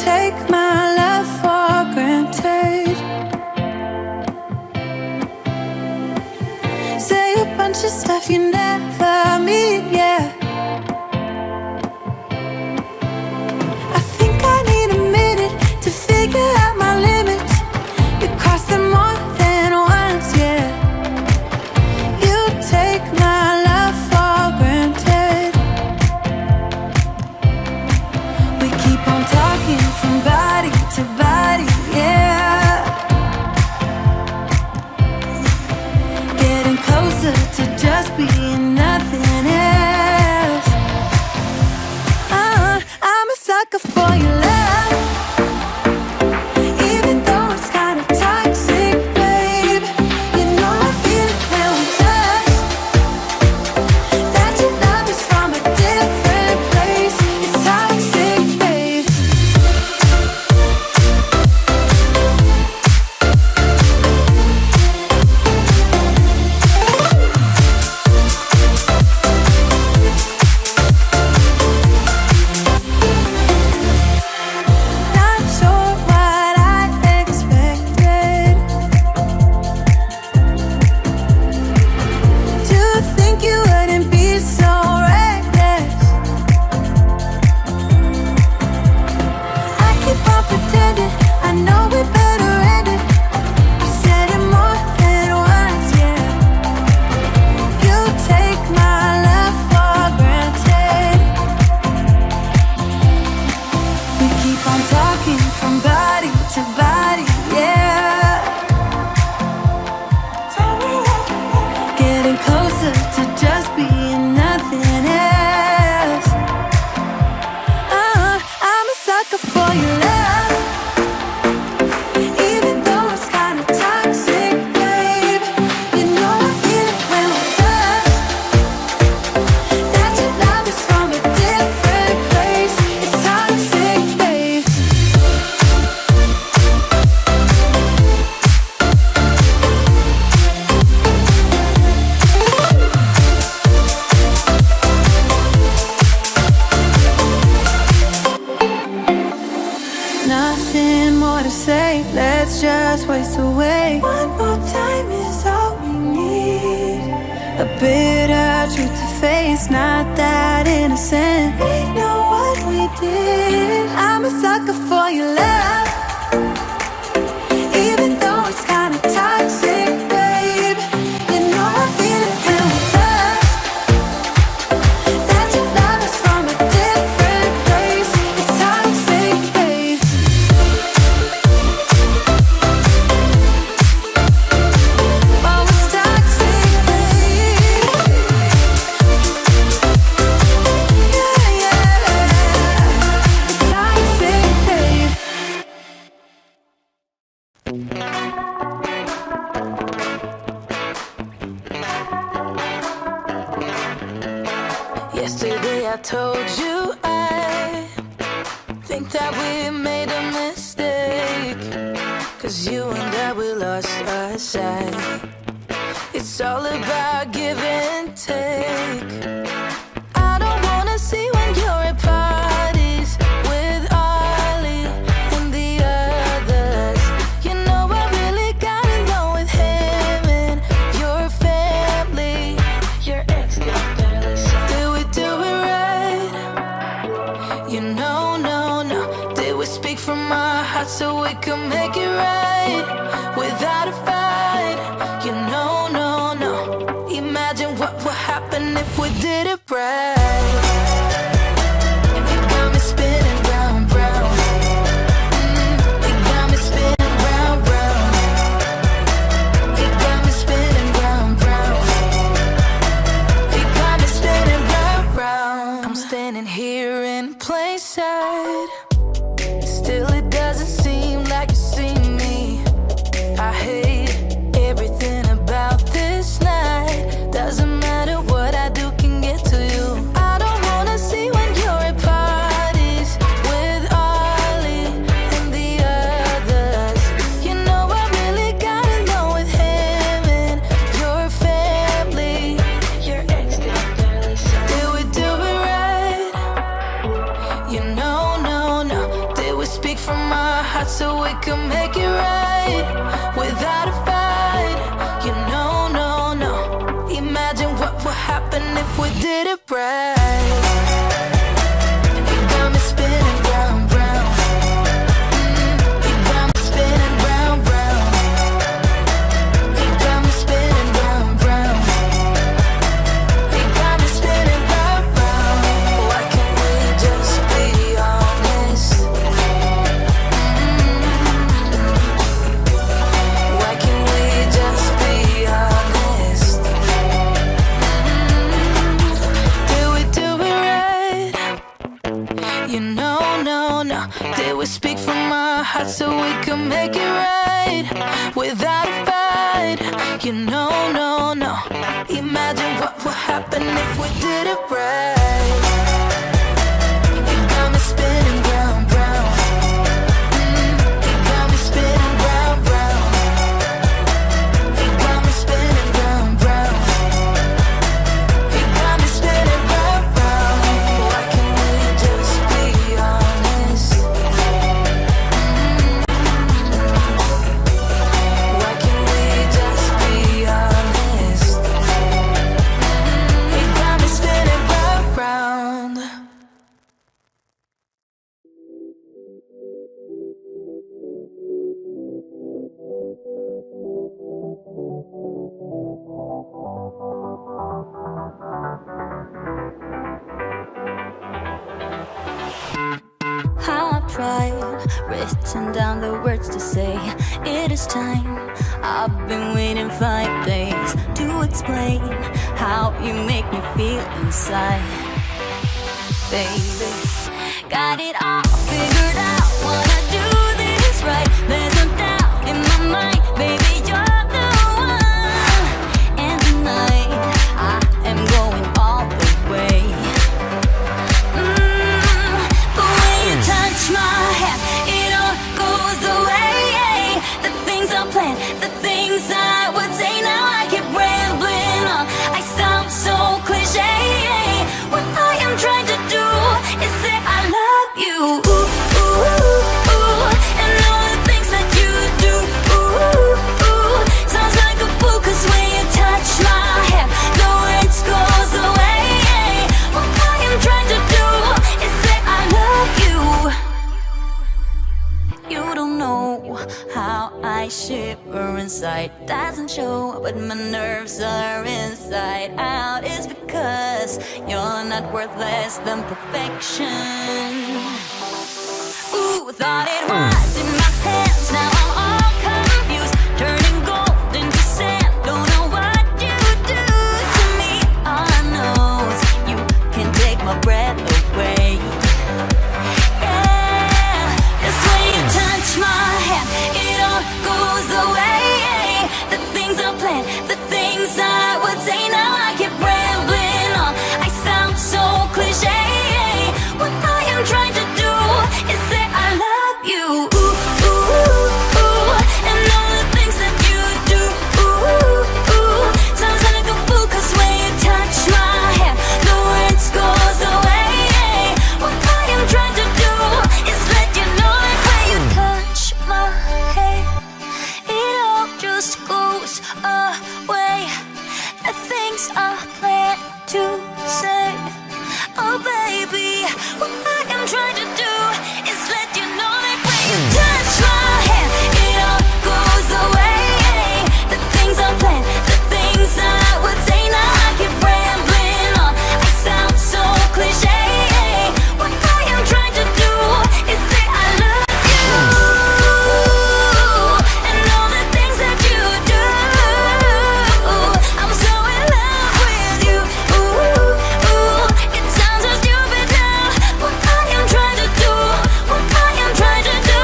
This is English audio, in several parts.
take my love for granted. Say a bunch of stuff you never mean, yeah. I think I need a minute to figure out my limits. You cross them more than once, yeah. You take my love for granted. We keep on talking from body to body, yeah. Getting closer to just being nothing else. I'm a sucker for your love, even though it's kind of toxic, babe. You know I feel it when we touch, that your love is from a different place. It's toxic, babe. Not sure what I expected. To think you wouldn't be so reckless. I keep on pretending I know we better end it. I said it more than once, yeah. You take my love for granted. We keep on talking from body to body, yeah. Getting closer to just being nothing else. I'm a sucker for your love, even though it's kind of toxic, babe. You know I feel it when we touch, that your love is from a different place. It's toxic, babe. Nothing more to say, let's just waste away. One more time is all we need. A bitter truth to face, not that innocent. We know what we did. I'm a sucker for your love, even though it's kind of toxic, babe. You know I feel it when we touch, that your love is from a different place. It's toxic, babe. Oh, it's toxic, babe. Yeah, yeah. It's toxic, babe. Yesterday I told you I think that we made a mistake, 'cause you and I, we lost our sight. It's all about give and take. I don't wanna see when you're at parties with Ollie and the others. You know I really got along with him and your family. Your ex got jealous. Did we do it right? You know, no, no. Did we speak from our hearts so we could make it right without a fight? You know, no, no. Imagine what would happen if we did it right. You got me spinning round, round. You got me spinning round, round. You got me spinning round, round. You got me spinning round, round. I'm standing here in plain sight. Still it doesn't seem like you see me. I hate everything about this night. Doesn't matter what I do can get to you. could make it right without a fight. You know, no, no. Imagine what would happen if we did it right. You got me spinning round, round. You got me spinning round, round. You got me spinning round, round. You got me spinning round, round. Why can't we just be honest? Why can't we just be honest? Did we do it right? You know, no, no. Did we speak from our hearts so we could make it right without a fight? You know, no, no. Imagine what would happen if we did it right. You got me spinning round, round. You got me spinning round, round. You got me spinning round, round. You got me spinning round, round. Why can't we just be honest? Why can't we just be honest? You got me spinning round, round. How I've tried, written down the words to say it is time. I've been waiting 5 days to explain how you make me feel inside. Baby, got it all figured out, wanna do this right. There's no doubt in my mind, baby, you're the one. And tonight, I am going all the way. The way you touch my hand, it all goes away. The things I planned, the things I would say, now I keep rambling on. I sound so cliche. What I am trying to do is say I love you. Ooh, ooh, ooh. And all the things that you do. Ooh, ooh. Sounds like a fool, 'cause when you touch my hand, the words goes away. What I am trying to do is say I love you. You don't know how I shiver inside. Doesn't show, but my nerves are inside out. It's because you're not worth less than perfection. Ooh, thought it was in my hands, now I'm all confused. Turning gold into sand, don't know what you do to me. All I know is you can take my breath away. Yeah, that's when you touch my hand, it all goes away. The things I planned, the things I would say, now I keep rambling on. I sound so cliche. What I am trying to do is say I love you. Ooh, ooh, ooh. And all the things that you do. Ooh, ooh. Sounds like a fool, 'cause when you touch my hand, the words goes away. What I am trying to do is let you know that when you touch my hand, it all just goes away. The things I plan to say, oh baby, what I am trying to do is let you know that when you touch my hand, it all goes away. The things I plan, the things I would say, now I keep rambling on. I sound so cliche. What I am trying to do is say I love you. And all the things that you do. I'm so in love with you. Ooh, ooh. It sounds so stupid now. What I am trying to do, what I am trying to do,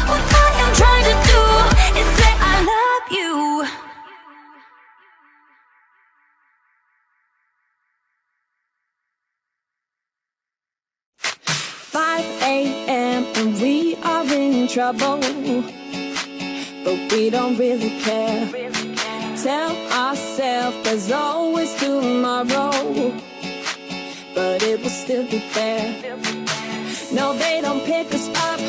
what I am trying to do is say I love you. 5 a.m. and we are in trouble, but we don't really care. Tell ourselves there's always tomorrow, but it will still be there. No, they don't pick us up